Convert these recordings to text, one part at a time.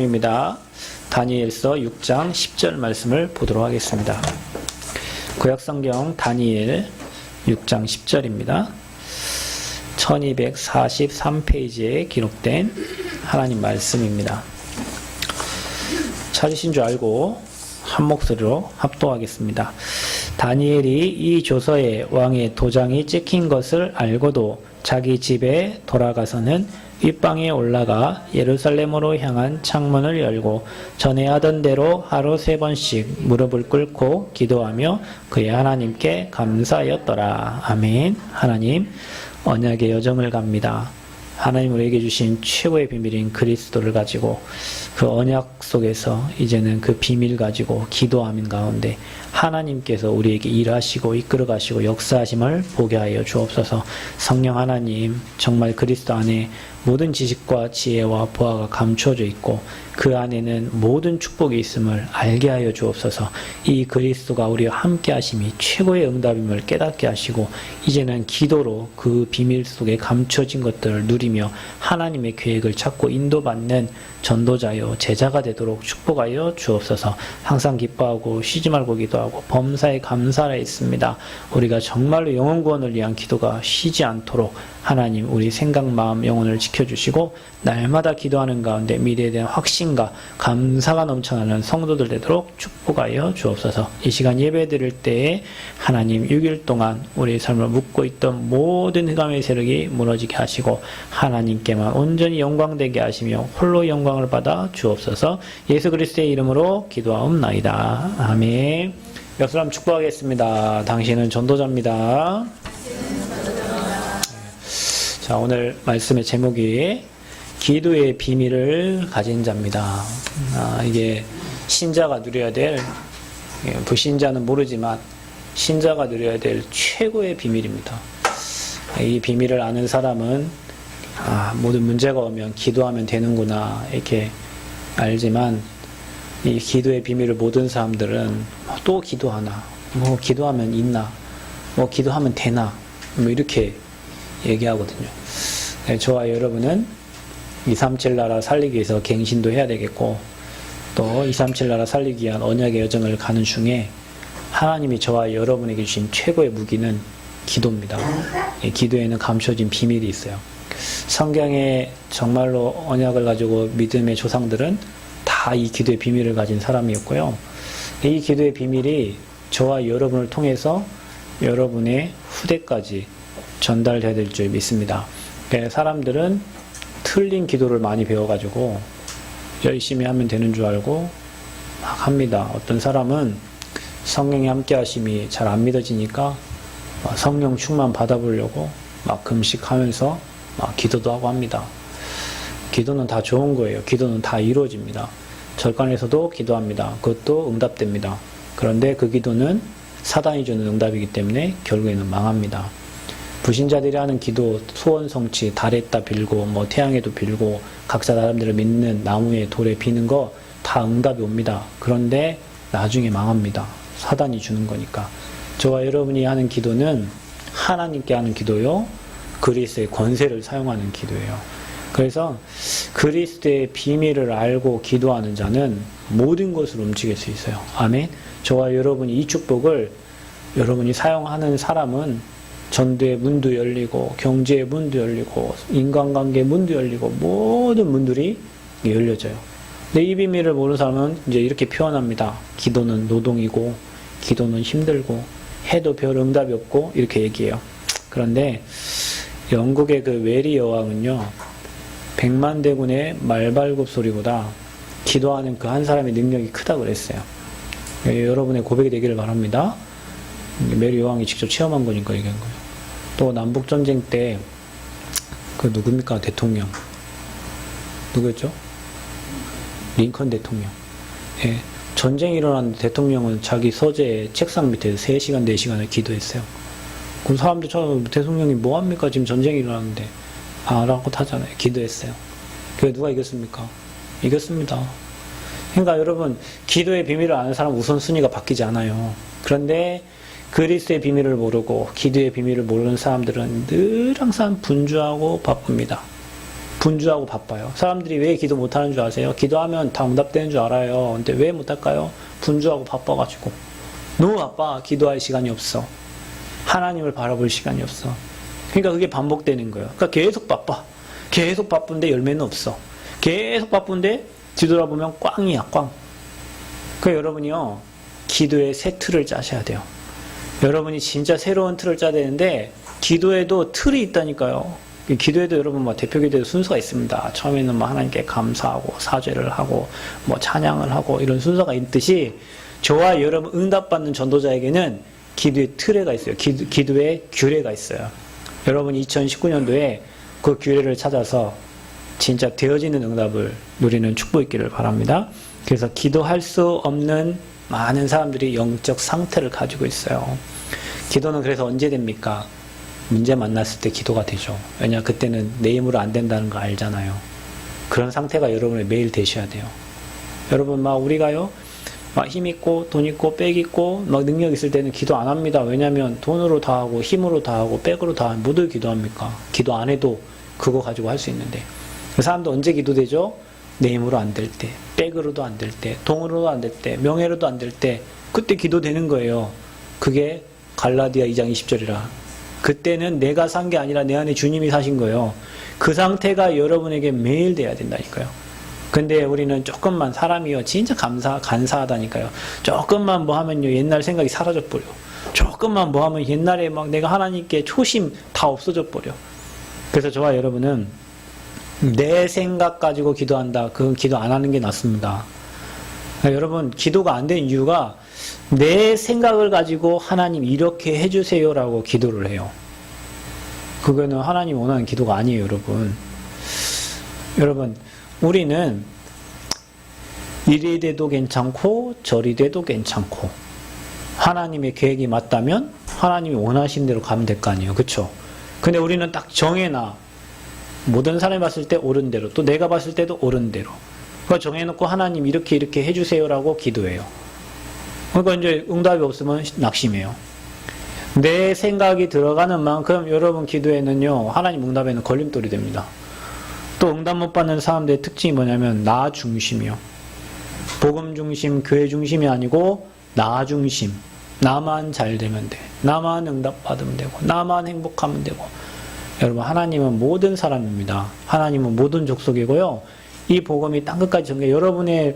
입니다. 다니엘서 6장 10절 말씀을 보도록 하겠습니다. 구약성경 다니엘 6장 10절입니다. 1243페이지에 기록된 하나님 말씀입니다. 찾으신 줄 알고 한 목소리로 합독하겠습니다. 다니엘이 이 조서에 왕의 도장이 찍힌 것을 알고도 자기 집에 돌아가서는 윗방에 올라가 예루살렘으로 향한 창문을 열고 전에 하던 대로 하루 3번씩 무릎을 꿇고 기도하며 그의 하나님께 감사하였더라. 아멘. 하나님, 언약의 여정을 갑니다. 하나님 우리에게 주신 최고의 비밀인 그리스도를 가지고 그 언약 속에서 이제는 그 비밀 가지고 기도하는 가운데 하나님께서 우리에게 일하시고 이끌어 가시고 역사하심을 보게 하여 주옵소서. 성령 하나님, 정말 그리스도 안에 모든 지식과 지혜와 보화가 감추어져 있고 그 안에는 모든 축복이 있음을 알게 하여 주옵소서. 이 그리스도가 우리와 함께 하심이 최고의 응답임을 깨닫게 하시고 이제는 기도로 그 비밀 속에 감춰진 것들을 누리며 하나님의 계획을 찾고 인도받는 전도자요 제자가 되도록 축복하여 주옵소서. 항상 기뻐하고 쉬지 말고 기도하고 범사에 감사하라 했습니다. 우리가 정말로 영혼 구원을 위한 기도가 쉬지 않도록 하나님 우리 생각, 마음, 영혼을 지켜주시고 날마다 기도하는 가운데 미래에 대한 확신과 감사가 넘쳐나는 성도들 되도록 축복하여 주옵소서. 이 시간 예배 드릴 때에 하나님 6일 동안 우리의 삶을 묶고 있던 모든 흑암의 세력이 무너지게 하시고 하나님께만 온전히 영광되게 하시며 홀로 영광을 받아 주옵소서. 예수 그리스도의 이름으로 기도하옵나이다. 아멘. 옆 사람 축복하겠습니다. 당신은 전도자입니다. 자, 오늘 말씀의 제목이 기도의 비밀을 가진 자입니다. 이게 신자가 누려야 될, 불신자는 모르지만 신자가 누려야 될 최고의 비밀입니다. 이 비밀을 아는 사람은 모든 문제가 오면 기도하면 되는구나 이렇게 알지만 이 기도의 비밀을 모르는 사람들은 또 기도하나, 뭐 기도하면 있나, 뭐 기도하면 되나, 뭐 이렇게 얘기하거든요. 저와 여러분은 237 나라 살리기 위해서 갱신도 해야 되겠고 또 237 나라 살리기 위한 언약의 여정을 가는 중에 하나님이 저와 여러분에게 주신 최고의 무기는 기도입니다. 기도에는 감춰진 비밀이 있어요. 성경에 정말로 언약을 가지고 믿음의 조상들은 다 이 기도의 비밀을 가진 사람이었고요. 이 기도의 비밀이 저와 여러분을 통해서 여러분의 후대까지 전달돼야 될 줄 믿습니다. 사람들은 틀린 기도를 많이 배워가지고 열심히 하면 되는 줄 알고 막 합니다. 어떤 사람은 성령의 함께 하심이 잘 안 믿어지니까 성령 충만 받아보려고 막 금식하면서 막 기도도 하고 합니다. 기도는 다 좋은 거예요. 기도는 다 이루어집니다. 절간에서도 기도합니다. 그것도 응답됩니다. 그런데 그 기도는 사단이 주는 응답이기 때문에 결국에는 망합니다. 불신자들이 하는 기도, 소원 성취, 달에다 빌고, 뭐 태양에도 빌고, 각자 나름대로 믿는 나무에 돌에 비는 거 다 응답이 옵니다. 그런데 나중에 망합니다. 사단이 주는 거니까. 저와 여러분이 하는 기도는 하나님께 하는 기도요, 그리스도의 권세를 사용하는 기도예요. 그래서 그리스도의 비밀을 알고 기도하는 자는 모든 것을 움직일 수 있어요. 아멘. 저와 여러분이 이 축복을 여러분이 사용하는 사람은 전도의 문도 열리고 경제의 문도 열리고 인간관계의 문도 열리고 모든 문들이 열려져요. 근데 이 비밀을 모르는 사람은 이제 이렇게 표현합니다. 기도는 노동이고 기도는 힘들고 해도 별 응답이 없고 이렇게 얘기해요. 그런데 영국의 그 웨리 여왕은요, 100만 대군의 말발굽 소리보다 기도하는 그 한 사람의 능력이 크다고 그랬어요. 여러분의 고백이 되기를 바랍니다. 메리 여왕이 직접 체험한 거니까 얘기한 거예요. 또 남북전쟁 때 그 누굽니까? 대통령 누구였죠? 링컨 대통령. 예, 전쟁이 일어났는데 대통령은 자기 서재에 책상 밑에 3시간 4시간을 기도했어요. 그럼 사람들 처음 대통령이 뭐합니까? 지금 전쟁이 일어났는데 라고 하잖아요. 기도했어요. 그게 누가 이겼습니까? 이겼습니다. 그러니까 여러분, 기도의 비밀을 아는 사람 우선순위가 바뀌지 않아요. 그런데 그리스도의 비밀을 모르고 기도의 비밀을 모르는 사람들은 늘 항상 분주하고 바쁩니다. 분주하고 바빠요. 사람들이 왜 기도 못하는 줄 아세요? 기도하면 다 응답되는 줄 알아요. 근데 왜 못할까요? 분주하고 바빠가지고. 너무 바빠. 기도할 시간이 없어. 하나님을 바라볼 시간이 없어. 그러니까 그게 반복되는 거예요. 그러니까 계속 바빠. 계속 바쁜데 열매는 없어. 계속 바쁜데 뒤돌아보면 꽝이야, 꽝. 그러니까 여러분이요, 기도의 새 틀을 짜셔야 돼요. 여러분이 진짜 새로운 틀을 짜야 되는데, 기도에도 틀이 있다니까요. 기도에도 여러분 대표 기도에도 순서가 있습니다. 처음에는 하나님께 감사하고 사죄를 하고 찬양을 하고 이런 순서가 있듯이 저와 여러분 응답받는 전도자에게는 기도의 틀에가 있어요. 기도의 규례가 있어요. 여러분 2019년도에 그 규례를 찾아서 진짜 되어지는 응답을 누리는 축복 있기를 바랍니다. 그래서 기도할 수 없는 많은 사람들이 영적 상태를 가지고 있어요. 기도는 그래서 언제 됩니까? 문제 만났을 때 기도가 되죠. 왜냐, 그때는 내 힘으로 안 된다는 거 알잖아요. 그런 상태가 여러분의 매일 되셔야 돼요. 여러분, 우리가요, 힘 있고, 돈 있고, 빽 있고, 능력 있을 때는 기도 안 합니다. 왜냐면 돈으로 다 하고, 힘으로 다 하고, 빽으로 다 하면 모두 기도합니까? 기도 안 해도 그거 가지고 할 수 있는데. 그 사람도 언제 기도되죠? 내 힘으로 안 될 때, 빽으로도 안 될 때, 돈으로도 안 될 때, 명예로도 안 될 때, 그때 기도되는 거예요. 그게 갈라디아 2장 20절이라. 그때는 내가 산 게 아니라 내 안에 주님이 사신 거예요. 그 상태가 여러분에게 매일 돼야 된다니까요. 근데 우리는 조금만, 사람이요, 진짜 간사하다니까요. 조금만 하면요, 옛날 생각이 사라져 버려. 조금만 하면 옛날에 내가 하나님께 초심 다 없어져 버려. 그래서 저와 여러분은 내 생각 가지고 기도한다. 그건 기도 안 하는 게 낫습니다. 여러분, 기도가 안 되는 이유가 내 생각을 가지고 하나님 이렇게 해주세요라고 기도를 해요. 그거는 하나님 원하는 기도가 아니에요, 여러분. 여러분, 우리는 이리 돼도 괜찮고 저리 돼도 괜찮고 하나님의 계획이 맞다면 하나님이 원하신 대로 가면 될 거 아니에요. 그쵸? 근데 우리는 딱 정해놔. 모든 사람이 봤을 때 옳은 대로, 또 내가 봤을 때도 옳은 대로. 그거 정해놓고 하나님 이렇게 해주세요라고 기도해요. 그러니까 이제 응답이 없으면 낙심해요. 내 생각이 들어가는 만큼 여러분 기도에는요, 하나님 응답에는 걸림돌이 됩니다. 또 응답 못 받는 사람들의 특징이 뭐냐면 나 중심이요. 복음 중심, 교회 중심이 아니고 나 중심. 나만 잘 되면 돼. 나만 응답 받으면 되고, 나만 행복하면 되고. 여러분, 하나님은 모든 사람입니다. 하나님은 모든 족속이고요. 이 복음이 땅끝까지 전개. 여러분의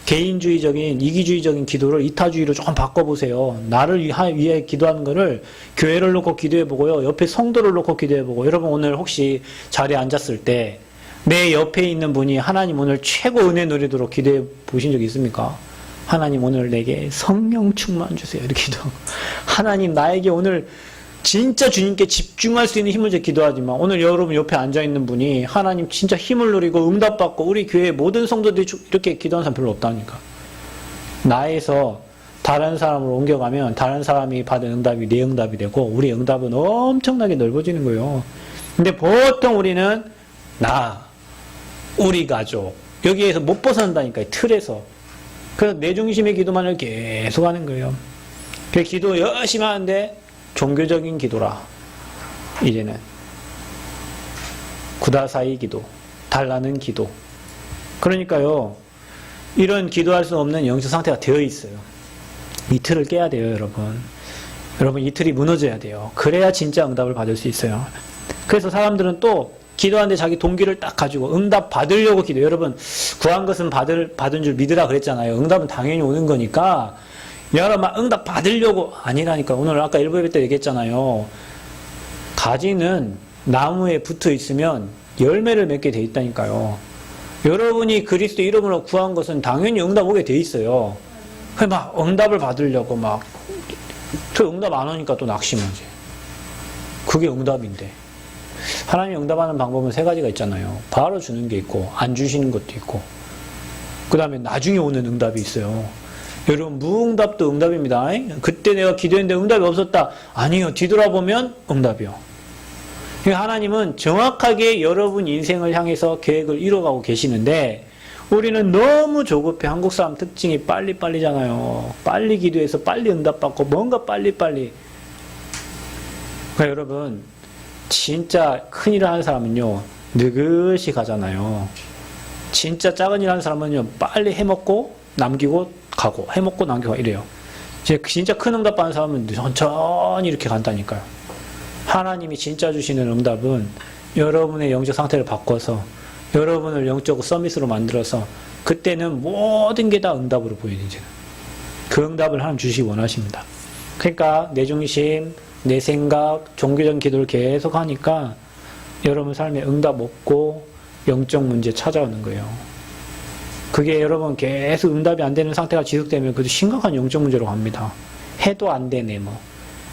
개인주의적인, 이기주의적인 기도를 이타주의로 조금 바꿔보세요. 나를 위해 기도하는 거를 교회를 놓고 기도해보고요. 옆에 성도를 놓고 기도해보고. 여러분, 오늘 혹시 자리에 앉았을 때 내 옆에 있는 분이 하나님 오늘 최고 은혜 누리도록 기도해 보신 적 있습니까? 하나님 오늘 내게 성령 충만 주세요. 이렇게 기도하고. 하나님 나에게 오늘 진짜 주님께 집중할 수 있는 힘을 제 기도하지만 오늘 여러분 옆에 앉아있는 분이 하나님 진짜 힘을 누리고 응답받고 우리 교회 모든 성도들이 이렇게 기도하는 사람 별로 없다니까. 나에서 다른 사람으로 옮겨가면 다른 사람이 받은 응답이 내 응답이 되고 우리 응답은 엄청나게 넓어지는 거예요. 근데 보통 우리는 우리 가족 여기에서 못 벗어난다니까요. 틀에서. 그래서 내 중심의 기도만을 계속 하는 거예요. 그 기도 열심히 하는데 종교적인 기도라. 이제는 구다사이 기도, 달라는 기도. 그러니까요, 이런 기도할 수 없는 영적 상태가 되어 있어요. 이 틀을 깨야 돼요, 여러분. 여러분, 이 틀이 무너져야 돼요. 그래야 진짜 응답을 받을 수 있어요. 그래서 사람들은 또 기도하는데 자기 동기를 딱 가지고 응답 받으려고 기도해요. 여러분, 구한 것은 받은 줄 믿으라 그랬잖아요. 응답은 당연히 오는 거니까 여러분, 응답 받으려고 아니라니까. 오늘 아까 일부 예배 때 얘기했잖아요. 가지는 나무에 붙어 있으면 열매를 맺게 돼 있다니까요. 여러분이 그리스도 이름으로 구한 것은 당연히 응답 오게 돼 있어요. 응답을 받으려고 저 응답 안 오니까 또 낙심하지. 그게 응답인데. 하나님이 응답하는 방법은 세 가지가 있잖아요. 바로 주는 게 있고, 안 주시는 것도 있고, 그 다음에 나중에 오는 응답이 있어요. 여러분, 무응답도 응답입니다. 그때 내가 기도했는데 응답이 없었다. 아니요. 뒤돌아보면 응답이요. 하나님은 정확하게 여러분 인생을 향해서 계획을 이뤄가고 계시는데 우리는 너무 조급해. 한국 사람 특징이 빨리빨리잖아요. 빨리 기도해서 빨리 응답받고 뭔가 빨리빨리. 그러니까 여러분, 진짜 큰일을 하는 사람은요, 느긋이 가잖아요. 진짜 작은 일 하는 사람은요, 빨리 해먹고 남기고 가고, 해먹고 남기고 가고 이래요. 진짜 큰 응답 받는 사람은 천천히 이렇게 간다니까요. 하나님이 진짜 주시는 응답은 여러분의 영적 상태를 바꿔서 여러분을 영적 서밋으로 만들어서 그때는 모든 게 다 응답으로 보여요. 이제는 그 응답을 하나님 주시기 원하십니다. 그러니까 내 중심, 내 생각, 종교적 기도를 계속 하니까 여러분 삶에 응답 없고 영적 문제 찾아오는 거예요. 그게 여러분 계속 응답이 안 되는 상태가 지속되면 그것도 심각한 영적 문제로 갑니다. 해도 안 되네, 뭐.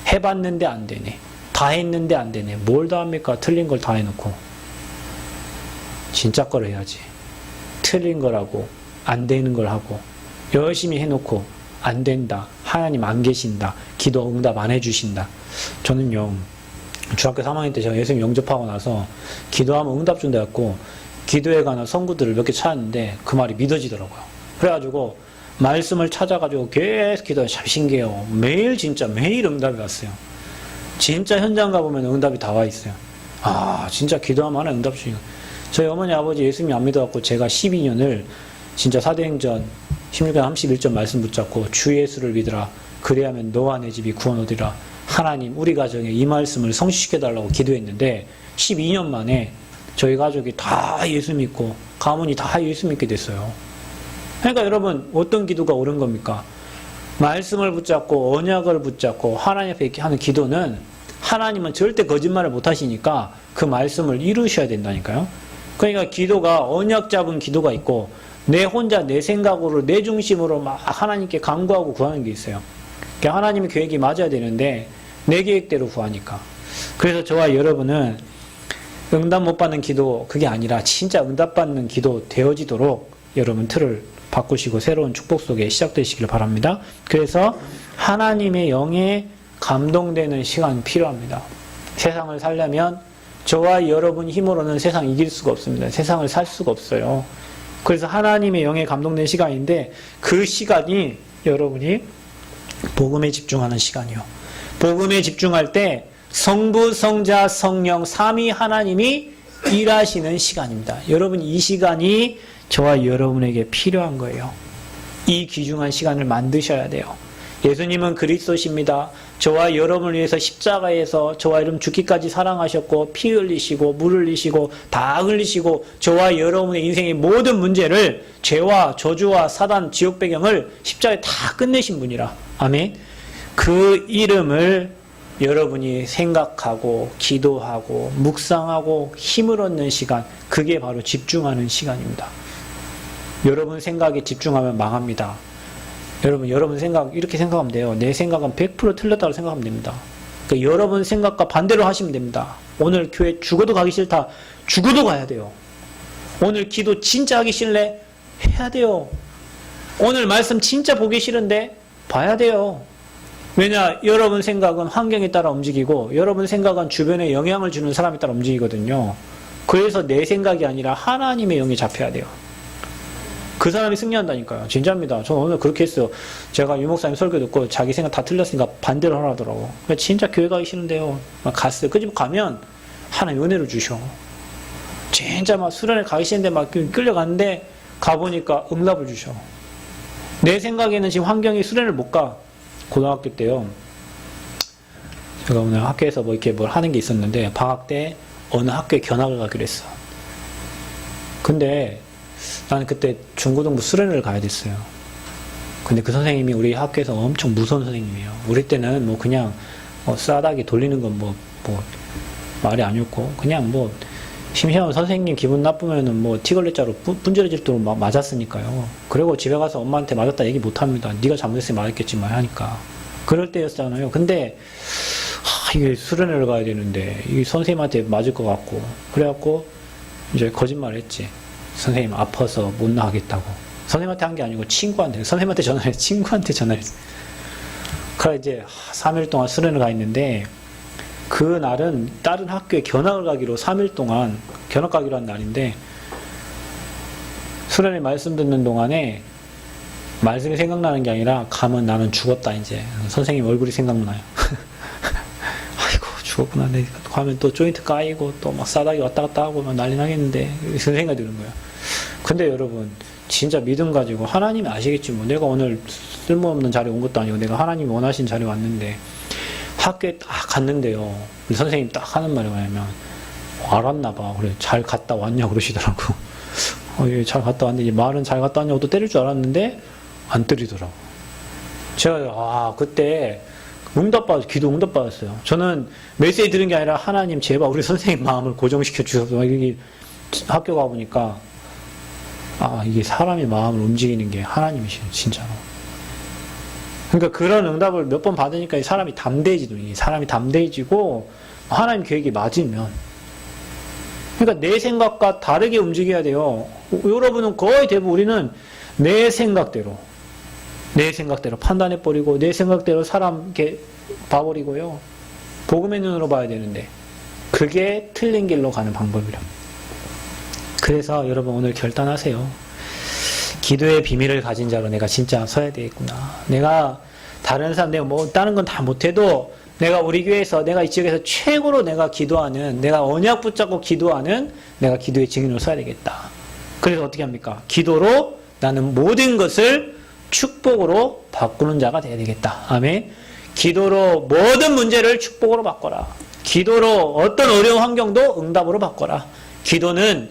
해봤는데 안 되네. 다 했는데 안 되네. 뭘 다 합니까? 틀린 걸 다 해놓고. 진짜 걸 해야지. 틀린 거라고, 안 되는 걸 하고, 열심히 해놓고, 안 된다. 하나님 안 계신다. 기도 응답 안 해주신다. 저는요, 중학교 3학년 때 제가 예수님 영접하고 나서 기도하면 응답 준다 했고, 기도에 관한 선구들을 몇 개 찾았는데 그 말이 믿어지더라고요. 그래가지고 말씀을 찾아가지고 계속 기도해. 참 신기해요. 매일 진짜 매일 응답이 왔어요. 진짜 현장 가보면 응답이 다 와 있어요. 아, 진짜 기도하면 하나 응답 주시고. 저희 어머니 아버지 예수님 안 믿어갖고 제가 12년을 진짜 사도행전 16장 31절 말씀 붙잡고 주 예수를 믿으라. 그래야면 너와 내 집이 구원 얻으리라. 하나님 우리 가정에 이 말씀을 성취시켜달라고 기도했는데 12년 만에 저희 가족이 다 예수 믿고 가문이 다 예수 믿게 됐어요. 그러니까 여러분 어떤 기도가 옳은 겁니까? 말씀을 붙잡고 언약을 붙잡고 하나님 앞에 이렇게 하는 기도는 하나님은 절대 거짓말을 못 하시니까 그 말씀을 이루셔야 된다니까요. 그러니까 기도가 언약 잡은 기도가 있고 내 혼자 내 생각으로 내 중심으로 막 하나님께 간구하고 구하는 게 있어요. 그러니까 하나님의 계획이 맞아야 되는데 내 계획대로 구하니까. 그래서 저와 여러분은 응답 못 받는 기도 그게 아니라 진짜 응답 받는 기도 되어지도록 여러분 틀을 바꾸시고 새로운 축복 속에 시작되시길 바랍니다. 그래서 하나님의 영에 감동되는 시간이 필요합니다. 세상을 살려면 저와 여러분 힘으로는 세상 이길 수가 없습니다. 세상을 살 수가 없어요. 그래서 하나님의 영에 감동된 시간인데 그 시간이 여러분이 복음에 집중하는 시간이요. 복음에 집중할 때 성부, 성자, 성령, 삼위 하나님이 일하시는 시간입니다. 여러분 이 시간이 저와 여러분에게 필요한 거예요. 이 귀중한 시간을 만드셔야 돼요. 예수님은 그리스도십니다. 저와 여러분을 위해서 십자가에서 저와 여러분 죽기까지 사랑하셨고 피 흘리시고 물 흘리시고 다 흘리시고 저와 여러분의 인생의 모든 문제를 죄와 저주와 사단 지옥 배경을 십자가에 다 끝내신 분이라. 아멘. 그 이름을 여러분이 생각하고 기도하고 묵상하고 힘을 얻는 시간, 그게 바로 집중하는 시간입니다. 여러분 생각에 집중하면 망합니다. 여러분 생각 이렇게 생각하면 돼요. 내 생각은 100% 틀렸다고 생각하면 됩니다. 그러니까 여러분 생각과 반대로 하시면 됩니다. 오늘 교회 죽어도 가기 싫다. 죽어도 가야 돼요. 오늘 기도 진짜 하기 싫네. 해야 돼요. 오늘 말씀 진짜 보기 싫은데 봐야 돼요. 왜냐? 여러분 생각은 환경에 따라 움직이고 여러분 생각은 주변에 영향을 주는 사람에 따라 움직이거든요. 그래서 내 생각이 아니라 하나님의 영이 잡혀야 돼요. 그 사람이 승리한다니까요. 진짜입니다. 저는 오늘 그렇게 했어요. 제가 유목사님 설교 듣고 자기 생각 다 틀렸으니까 반대로 하라더라고. 진짜 교회 가기 싫은데요. 막 갔어요. 그 집 가면 하나님 은혜를 주셔. 진짜 막 수련회 가기 싫은데 막 끌려갔는데 가보니까 응답을 주셔. 내 생각에는 지금 환경이 수련을 못 가. 고등학교 때요. 제가 오늘 학교에서 뭐 이렇게 뭘 하는 게 있었는데 방학 때 어느 학교에 견학을 가기로 했어. 근데 나는 그때 중고등부 수련회를 가야 됐어요. 근데 그 선생님이 우리 학교에서 엄청 무서운 선생님이에요. 우리 때는 뭐 그냥 싸다기 돌리는 건 뭐 말이 아니었고 그냥 뭐 심심하면 선생님 기분 나쁘면은 뭐 티걸레자로 분절해질 막 맞았으니까요. 그리고 집에 가서 엄마한테 맞았다 얘기 못 합니다. 네가 잘못했으면 맞았겠지만 하니까. 그럴 때였잖아요. 근데 이게 수련회를 가야 되는데 이 선생님한테 맞을 것 같고 그래갖고 이제 거짓말을 했지. 선생님 아파서 못 나가겠다고. 선생님한테 한 게 아니고 선생님한테 전화했어. 친구한테 전화했어. 그래 이제 3일 동안 수련을 가 있는데 그 날은 다른 학교에 견학을 가기로 3일 동안 견학 가기로 한 날인데 수련회 말씀 듣는 동안에 말씀이 생각나는 게 아니라 가면 나는 죽었다 이제. 선생님 얼굴이 생각나요. 아이고 죽었구나. 내 가면 또 조인트 까이고 또 막 싸다기 왔다 갔다 하고 막 난리 나겠는데 그런 생각이 드는 거예요. 근데 여러분 진짜 믿음 가지고 하나님이 아시겠지 뭐 내가 오늘 쓸모없는 자리에 온 것도 아니고 내가 하나님이 원하신 자리에 왔는데 학교에 딱 갔는데요. 선생님이 딱 하는 말이 뭐냐면 알았나 봐. 그래 잘 갔다 왔냐 그러시더라고. 예, 잘 갔다 왔는데 말은 잘 갔다 왔냐고 또 때릴 줄 알았는데 안 때리더라고. 제가 그때 응답받았어요. 기도 응답받았어요. 저는 메시지 들은 게 아니라 하나님 제발 우리 선생님 마음을 고정시켜 주셔서 여기 학교 가보니까 이게 사람의 마음을 움직이는 게 하나님이시죠. 진짜로. 그러니까 그런 응답을 몇 번 받으니까 사람이 담대해지더니 사람이 담대해지고 하나님 계획이 맞으면 그러니까 내 생각과 다르게 움직여야 돼요. 여러분은 거의 대부분 우리는 내 생각대로 판단해버리고 내 생각대로 사람 이렇게 봐버리고요. 복음의 눈으로 봐야 되는데 그게 틀린 길로 가는 방법이라. 그래서 여러분 오늘 결단하세요. 기도의 비밀을 가진 자로 내가 진짜 서야 되겠구나. 내가 다른 사람 내가 뭐 다른 건 다 못해도 내가 우리 교회에서 내가 이 지역에서 최고로 내가 기도하는 내가 언약 붙잡고 기도하는 내가 기도의 증인으로 서야 되겠다. 그래서 어떻게 합니까? 기도로 나는 모든 것을 축복으로 바꾸는 자가 되어야 되겠다. 아멘. 기도로 모든 문제를 축복으로 바꿔라. 기도로 어떤 어려운 환경도 응답으로 바꿔라. 기도는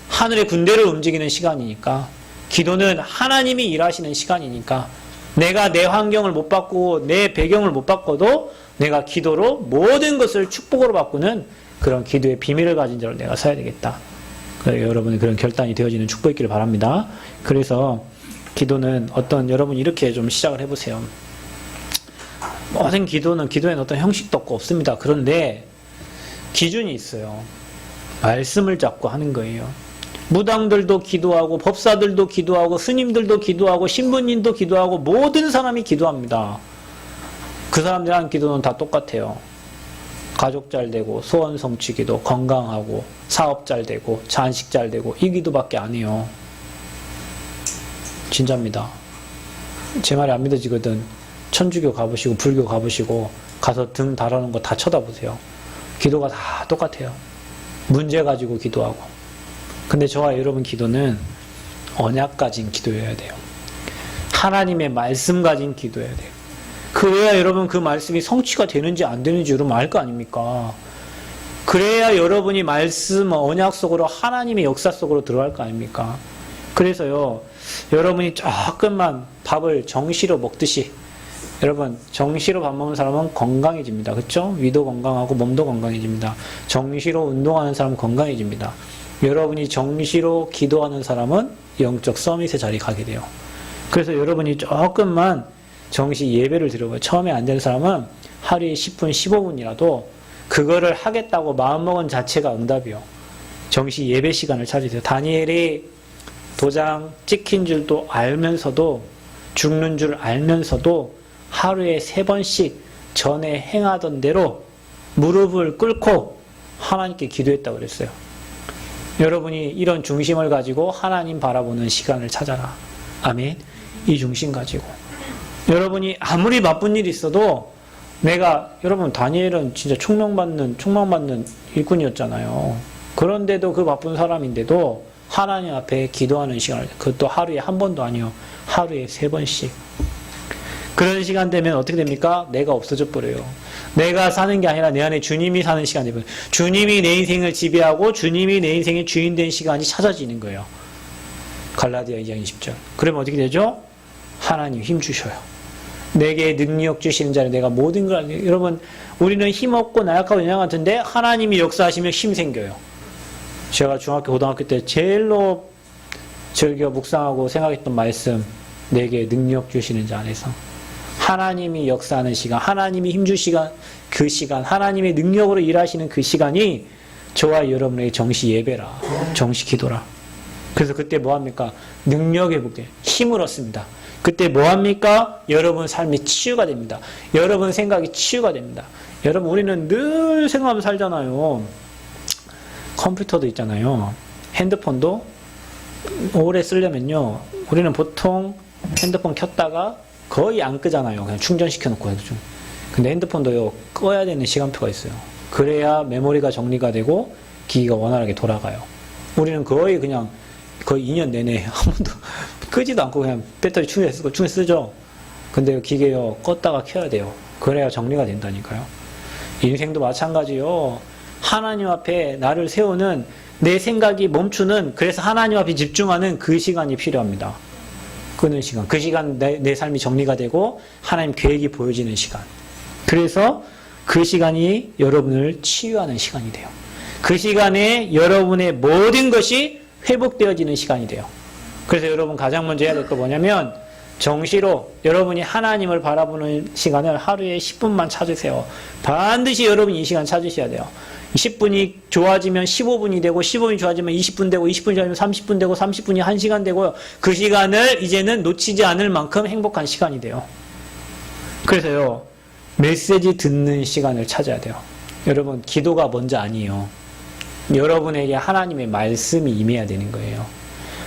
하늘의 군대를 움직이는 시간이니까 기도는 하나님이 일하시는 시간이니까 내가 내 환경을 못 바꾸고 내 배경을 못 바꿔도 내가 기도로 모든 것을 축복으로 바꾸는 그런 기도의 비밀을 가진 자로 내가 서야 되겠다. 여러분의 그런 결단이 되어지는 축복이 있기를 바랍니다. 그래서 기도는 여러분 이렇게 좀 시작을 해보세요. 모든 기도에는 어떤 형식도 없습니다. 그런데 기준이 있어요. 말씀을 잡고 하는 거예요. 무당들도 기도하고 법사들도 기도하고 스님들도 기도하고 신부님도 기도하고 모든 사람이 기도합니다. 그 사람들 하는 기도는 다 똑같아요. 가족 잘 되고 소원 성취 기도, 건강하고 사업 잘 되고 잔식 잘 되고 이 기도밖에 안 해요. 진짜입니다. 제 말이 안 믿어지거든. 천주교 가보시고 불교 가보시고 가서 등 달아놓은 거 다 쳐다보세요. 기도가 다 똑같아요. 문제 가지고 기도하고. 근데 저와 여러분 기도는 언약 가진 기도여야 돼요. 하나님의 말씀 가진 기도여야 돼요. 그래야 여러분 그 말씀이 성취가 되는지 안 되는지 여러분 알 거 아닙니까? 그래야 여러분이 말씀 언약 속으로 하나님의 역사 속으로 들어갈 거 아닙니까? 그래서요 여러분이 조금만 밥을 정시로 먹듯이 여러분 정시로 밥 먹는 사람은 건강해집니다. 그렇죠? 위도 건강하고 몸도 건강해집니다. 정시로 운동하는 사람은 건강해집니다. 여러분이 정시로 기도하는 사람은 영적 서밋의 자리에 가게 돼요. 그래서 여러분이 조금만 정시 예배를 드려봐요. 처음에 안 되는 사람은 하루에 10분, 15분이라도 그거를 하겠다고 마음먹은 자체가 응답이요. 정시 예배 시간을 찾으세요. 다니엘이 도장 찍힌 줄도 알면서도 죽는 줄 알면서도 하루에 3번씩 전에 행하던 대로 무릎을 꿇고 하나님께 기도했다고 그랬어요. 여러분이 이런 중심을 가지고 하나님 바라보는 시간을 찾아라. 아멘. 이 중심 가지고 여러분이 아무리 바쁜 일이 있어도 여러분 다니엘은 진짜 총명받는 일꾼이었잖아요. 그런데도 그 바쁜 사람인데도 하나님 앞에 기도하는 시간을 그것도 하루에 한 번도 아니요. 하루에 3번씩. 그런 시간 되면 어떻게 됩니까? 내가 없어져 버려요. 내가 사는 게 아니라 내 안에 주님이 사는 시간이 되면 주님이 내 인생을 지배하고 주님이 내 인생의 주인 된 시간이 찾아지는 거예요. 갈라디아 2장 20절. 그러면 어떻게 되죠? 하나님 힘 주셔요. 내게 능력 주시는 자는 내가 모든 걸 여러분 우리는 힘없고 나약하고 연약 같은데 하나님이 역사하시면 힘 생겨요. 제가 중학교 고등학교 때 제일로 즐겨 묵상하고 생각했던 말씀 내게 능력 주시는 자 안에서 하나님이 역사하는 시간 하나님이 힘 주시간 그 시간 하나님의 능력으로 일하시는 그 시간이 저와 여러분의 정시 예배라 정시 기도라. 그래서 그때 뭐합니까? 능력 회복돼 힘을 얻습니다. 그때 뭐합니까? 여러분 삶이 치유가 됩니다. 여러분 생각이 치유가 됩니다. 여러분 우리는 늘 생각하면서 살잖아요. 컴퓨터도 있잖아요. 핸드폰도 오래 쓰려면요. 우리는 보통 핸드폰 켰다가 거의 안 끄잖아요. 그냥 충전시켜 놓고 해도 좀. 근데 핸드폰도요. 꺼야 되는 시간표가 있어요. 그래야 메모리가 정리가 되고 기기가 원활하게 돌아가요. 우리는 거의 2년 내내 한 번도 끄지도 않고 그냥 배터리 충전해 쓰죠. 근데 기계요, 껐다가 켜야 돼요. 그래야 정리가 된다니까요. 인생도 마찬가지요. 하나님 앞에 나를 세우는 내 생각이 멈추는, 그래서 하나님 앞에 집중하는 그 시간이 필요합니다. 끄는 시간. 그 시간 내 삶이 정리가 되고 하나님 계획이 보여지는 시간. 그래서 그 시간이 여러분을 치유하는 시간이 돼요. 그 시간에 여러분의 모든 것이 회복되어지는 시간이 돼요. 그래서 여러분 가장 먼저 해야 될 거 뭐냐면 정시로 여러분이 하나님을 바라보는 시간을 하루에 10분만 찾으세요. 반드시 여러분이 이 시간 찾으셔야 돼요. 10분이 좋아지면 15분이 되고 15분이 좋아지면 20분 되고 20분이 좋아지면 30분 되고 30분이 1시간 되고요. 그 시간을 이제는 놓치지 않을 만큼 행복한 시간이 돼요. 그래서요. 메시지 듣는 시간을 찾아야 돼요. 여러분 기도가 먼저 아니에요. 여러분에게 하나님의 말씀이 임해야 되는 거예요.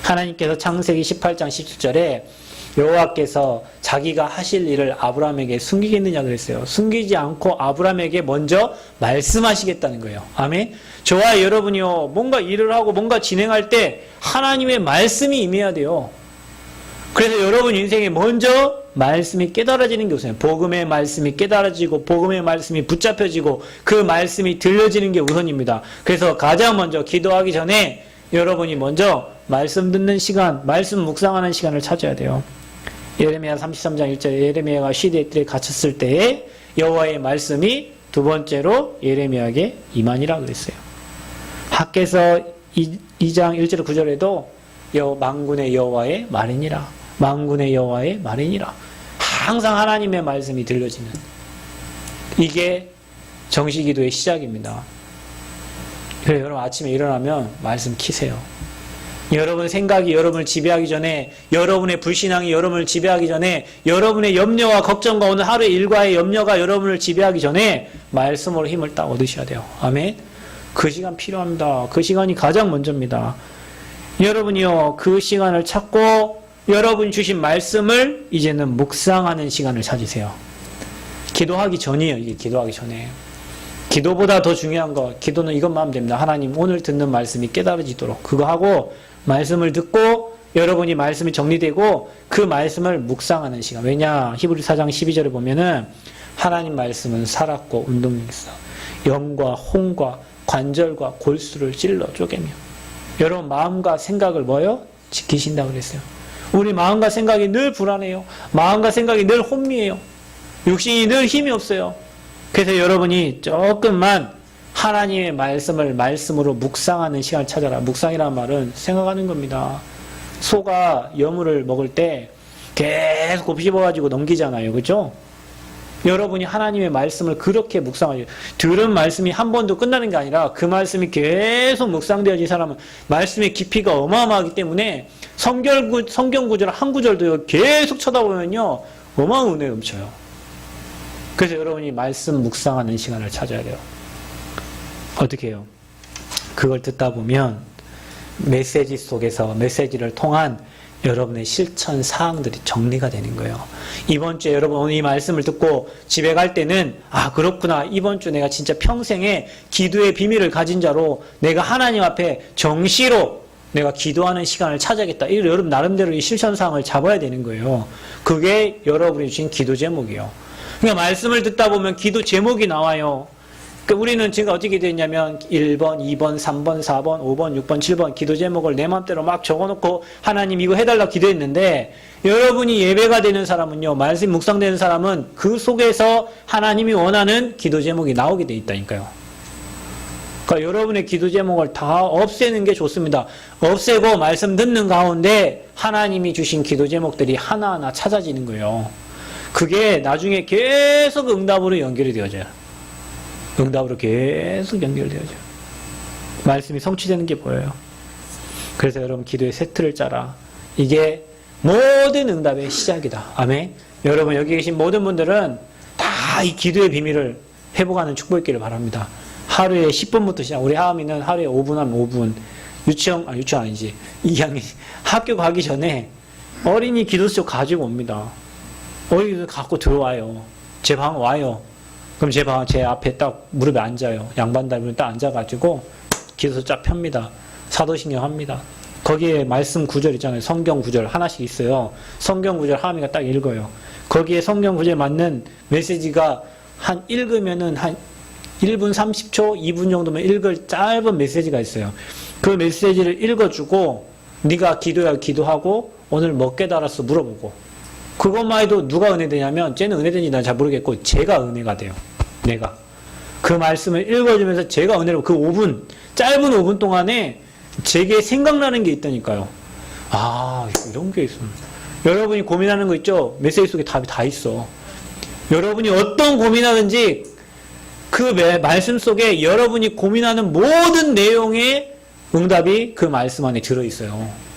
하나님께서 창세기 18장 17절에 여호와께서 자기가 하실 일을 아브라함에게 숨기겠느냐 그랬어요. 숨기지 않고 아브라함에게 먼저 말씀하시겠다는 거예요. 아멘. 저와 여러분이요, 뭔가 일을 하고 뭔가 진행할 때 하나님의 말씀이 임해야 돼요. 그래서 여러분 인생에 먼저 말씀이 깨달아지는 게 우선이에요. 복음의 말씀이 깨달아지고 복음의 말씀이 붙잡혀지고 그 말씀이 들려지는 게 우선입니다. 그래서 가장 먼저 기도하기 전에 여러분이 먼저 말씀 듣는 시간, 말씀 묵상하는 시간을 찾아야 돼요. 예레미야 33장 1절에 예레미야가 시대에 갇혔을 때에 여호와의 말씀이 두 번째로 예레미야에게 임하니라 그랬어요. 학개서 2장 1절 9절에도 만군의 여호와의 말이니라. 만군의 여호와의 말이니라. 항상 하나님의 말씀이 들려지는, 이게 정시기도의 시작입니다. 그래서 여러분 아침에 일어나면 말씀 키세요. 여러분 생각이 여러분을 지배하기 전에, 여러분의 불신앙이 여러분을 지배하기 전에, 여러분의 염려와 걱정과 오늘 하루의 일과의 염려가 여러분을 지배하기 전에 말씀으로 힘을 딱 얻으셔야 돼요. 아멘. 그 시간 필요합니다. 그 시간이 가장 먼저입니다. 여러분이요, 그 시간을 찾고 여러분이 주신 말씀을 이제는 묵상하는 시간을 찾으세요. 기도하기 전이에요. 이게 기도하기 전에. 기도보다 더 중요한 거, 기도는 이것만 하면 됩니다. 하나님 오늘 듣는 말씀이 깨달아지도록 그거 하고 말씀을 듣고 여러분이 말씀이 정리되고 그 말씀을 묵상하는 시간. 왜냐? 히브리 4장 12절에 보면은 하나님 말씀은 살았고 운동력이 있어. 영과 홍과 관절과 골수를 찔러 쪼개며. 여러분 마음과 생각을 뭐요? 지키신다고 그랬어요. 우리 마음과 생각이 늘 불안해요. 마음과 생각이 늘 혼미해요. 육신이 늘 힘이 없어요. 그래서 여러분이 조금만 하나님의 말씀을 말씀으로 묵상하는 시간을 찾아라. 묵상이라는 말은 생각하는 겁니다. 소가 여물을 먹을 때 계속 곱씹어가지고 넘기잖아요. 그렇죠? 여러분이 하나님의 말씀을 그렇게 묵상하죠. 들은 말씀이 한 번도 끝나는 게 아니라 그 말씀이 계속 묵상되어진 사람은 말씀의 깊이가 어마어마하기 때문에 성경 구절 한 구절도 계속 쳐다보면요 어마어마한 은혜가 넘쳐요. 그래서 여러분이 말씀 묵상하는 시간을 찾아야 돼요. 어떻게 해요? 그걸 듣다 보면 메시지 속에서 메시지를 통한 여러분의 실천 사항들이 정리가 되는 거예요. 이번 주에 여러분 오늘 이 말씀을 듣고 집에 갈 때는 아 그렇구나, 이번 주 내가 진짜 평생에 기도의 비밀을 가진 자로 내가 하나님 앞에 정시로 내가 기도하는 시간을 찾아야겠다. 이 여러분 나름대로 이 실천 사항을 잡아야 되는 거예요. 그게 여러분이 주신 기도 제목이에요. 그러니까 말씀을 듣다 보면 기도 제목이 나와요. 그러니까 우리는 지금 어떻게 되냐면 1번, 2번, 3번, 4번, 5번, 6번, 7번 기도 제목을 내 마음대로 막 적어놓고 하나님 이거 해달라고 기도했는데, 여러분이 예배가 되는 사람은요, 말씀 묵상되는 사람은 그 속에서 하나님이 원하는 기도 제목이 나오게 돼 있다니까요. 그러니까 여러분의 기도 제목을 다 없애는 게 좋습니다. 없애고 말씀 듣는 가운데 하나님이 주신 기도 제목들이 하나하나 찾아지는 거예요. 그게 나중에 계속 응답으로 연결이 되어져요. 응답으로 계속 연결되어져요. 말씀이 성취되는 게 보여요. 그래서 여러분 기도의 세트를 짜라. 이게 모든 응답의 시작이다. 아멘. 여러분 여기 계신 모든 분들은 다 이 기도의 비밀을 회복하는 축복이 있기를 바랍니다. 하루에 10분부터 시작. 우리 하은이는 하루에 5분 하면 5분. 유치원 아니지. 2학년 학교 가기 전에 어린이 기도수 가지고 옵니다. 어린이들 갖고 들어와요. 제 방 와요. 그럼 제 앞에 딱 무릎에 앉아요. 양반다리로 딱 앉아가지고 기도서 쫙 펴니다. 사도신경 합니다. 거기에 말씀 구절 있잖아요. 성경 구절 하나씩 있어요. 성경 구절 하미가 딱 읽어요. 거기에 성경 구절에 맞는 메시지가 한 읽으면은 한 1분 30초, 2분 정도면 읽을 짧은 메시지가 있어요. 그 메시지를 읽어주고 네가 기도야 기도하고 오늘 뭐 깨달았어 물어보고 그것만 해도 누가 은혜되냐면 쟤는 은혜되는지 난 잘 모르겠고 제가 은혜가 돼요. 내가. 그 말씀을 읽어주면서 제가 은혜를 그 5분 짧은 5분 동안에 제게 생각나는 게 있다니까요. 아 이런 게 있어. 여러분이 고민하는 거 있죠? 메시지 속에 답이 다 있어. 여러분이 어떤 고민하는지 그 말씀 속에 여러분이 고민하는 모든 내용의 응답이 그 말씀 안에 들어있어요.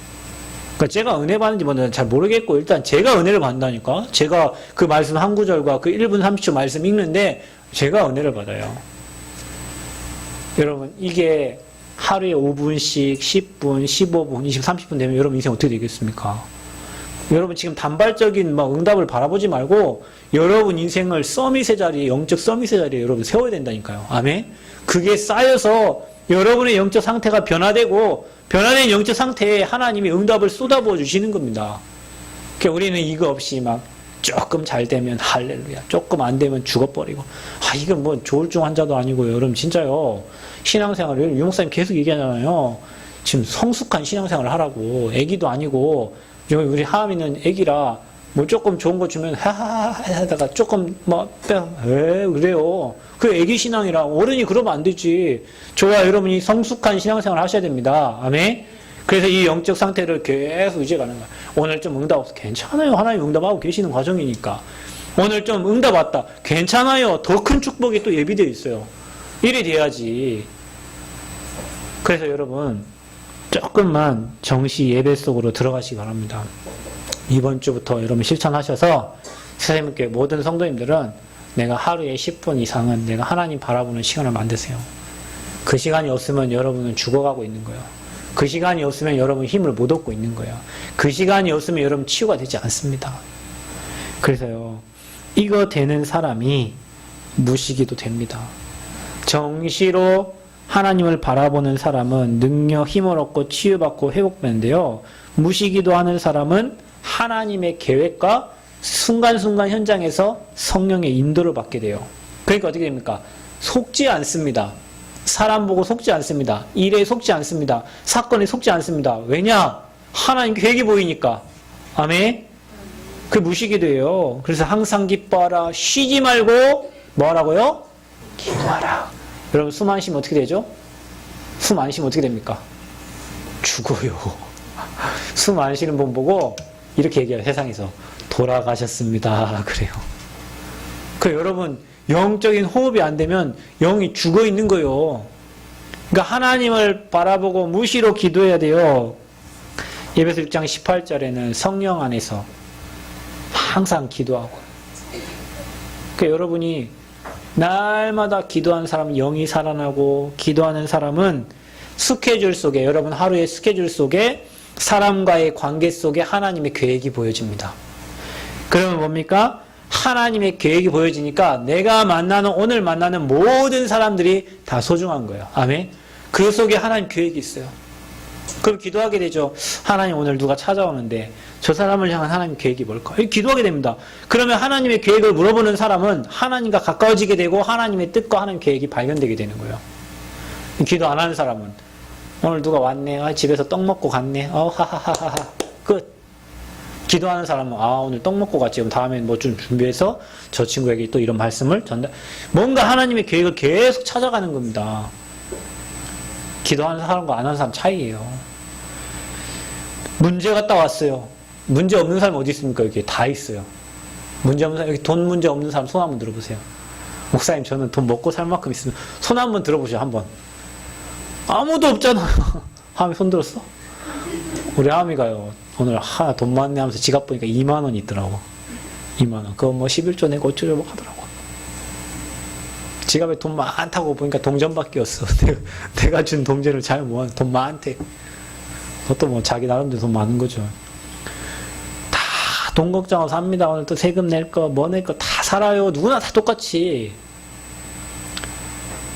그러니까 제가 은혜 받는지 뭔지 잘 모르겠고 일단 제가 은혜를 받는다니까. 제가 그 말씀 한 구절과 그 1분 30초 말씀 읽는데 제가 은혜를 받아요. 여러분 이게 하루에 5분씩 10분, 15분, 20분, 30분 되면 여러분 인생 어떻게 되겠습니까? 여러분 지금 단발적인 막 응답을 바라보지 말고 여러분 인생을 서밋의 자리에 영적 서밋의 자리에 여러분 세워야 된다니까요. 아멘. 그게 쌓여서 여러분의 영적 상태가 변화되고 변화된 영적 상태에 하나님이 응답을 쏟아부어 주시는 겁니다. 그러니까 우리는 이거 없이 막 조금 잘 되면 할렐루야, 조금 안 되면 죽어버리고 이건 뭐 조울증 환자도 아니고요. 여러분 진짜요. 신앙생활을 유목사님 계속 얘기하잖아요. 지금 성숙한 신앙생활을 하라고. 애기도 아니고 우리 하암이는 애기라 뭐 조금 좋은 거 주면 하하하 하다가 조금 왜 그래요. 그 애기 신앙이라 어른이 그러면 안 되지. 저와 여러분이 성숙한 신앙생활 하셔야 됩니다. 아멘. 그래서 이 영적 상태를 계속 유지해가는 거야. 오늘 좀 응답 없어. 괜찮아요. 하나님 응답하고 계시는 과정이니까. 오늘 좀 응답 왔다. 괜찮아요. 더 큰 축복이 또 예비되어 있어요. 이래 돼야지. 그래서 여러분 조금만 정시 예배 속으로 들어가시기 바랍니다. 이번 주부터 여러분 실천하셔서 선생님께 모든 성도님들은 내가 하루에 10분 이상은 내가 하나님 바라보는 시간을 만드세요. 그 시간이 없으면 여러분은 죽어가고 있는 거예요. 그 시간이 없으면 여러분 힘을 못 얻고 있는 거예요. 그 시간이 없으면 여러분 치유가 되지 않습니다. 그래서요, 이거 되는 사람이 무시기도 됩니다. 정시로 하나님을 바라보는 사람은 능력, 힘을 얻고 치유받고 회복되는데요. 무시기도 하는 사람은 하나님의 계획과 순간순간 현장에서 성령의 인도를 받게 돼요. 그러니까 어떻게 됩니까? 속지 않습니다. 사람 보고 속지 않습니다. 일에 속지 않습니다. 사건에 속지 않습니다. 왜냐? 하나님 계획이 보이니까. 아멘? 그 무시기도예요. 그래서 항상 기뻐하라. 쉬지 말고 뭐 하라고요? 기도하라. 여러분 숨 안 쉬면 어떻게 되죠? 숨 안 쉬면 어떻게 됩니까? 죽어요. 숨 안 쉬는 분 보고 이렇게 얘기해요. 세상에서 돌아가셨습니다. 그래요. 그 여러분 영적인 호흡이 안 되면 영이 죽어 있는 거예요. 그러니까 하나님을 바라보고 무시로 기도해야 돼요. 예배서 6장 18절에는 성령 안에서 항상 기도하고. 그러니까 여러분이 날마다 기도하는 사람은 영이 살아나고, 기도하는 사람은 스케줄 속에, 여러분 하루의 스케줄 속에 사람과의 관계 속에 하나님의 계획이 보여집니다. 그러면 뭡니까? 하나님의 계획이 보여지니까 내가 오늘 만나는 모든 사람들이 다 소중한 거예요. 아멘. 그 속에 하나님 계획이 있어요. 그럼 기도하게 되죠. 하나님 오늘 누가 찾아오는데 저 사람을 향한 하나님 계획이 뭘까? 기도하게 됩니다. 그러면 하나님의 계획을 물어보는 사람은 하나님과 가까워지게 되고 하나님의 뜻과 하나님 계획이 발견되게 되는 거예요. 기도 안 하는 사람은 오늘 누가 왔네. 집에서 떡 먹고 갔네. 하하하하. 끝. 기도하는 사람은 오늘 떡 먹고 갔지. 그럼 다음엔 뭐 좀 준비해서 저 친구에게 또 이런 말씀을 뭔가 하나님의 계획을 계속 찾아가는 겁니다. 기도하는 사람과 안 하는 사람 차이예요. 문제가 딱 왔어요. 문제 없는 사람 어디 있습니까? 여기 다 있어요. 문제 없는 사람, 여기 돈 문제 없는 사람 손 한번 들어보세요. 목사님 저는 돈 먹고 살 만큼 있으면 손 한번 들어보세요. 한번. 아무도 없잖아요. 하미 손 들었어? 우리 하미가요. 오늘 돈 많네 하면서 지갑 보니까 2만 원이 있더라고. 2만 원. 그거 뭐 11조 내고 어쩌려고 하더라고. 지갑에 돈 많다고 보니까 동전밖에 없어. 내가 준 동전을 잘 모아. 돈 많대. 그것도 뭐 자기 나름대로 돈 많은 거죠. 다 돈 걱정하고 삽니다. 오늘 또 세금 낼 거, 뭐 낼 거 다 살아요. 누구나 다 똑같이.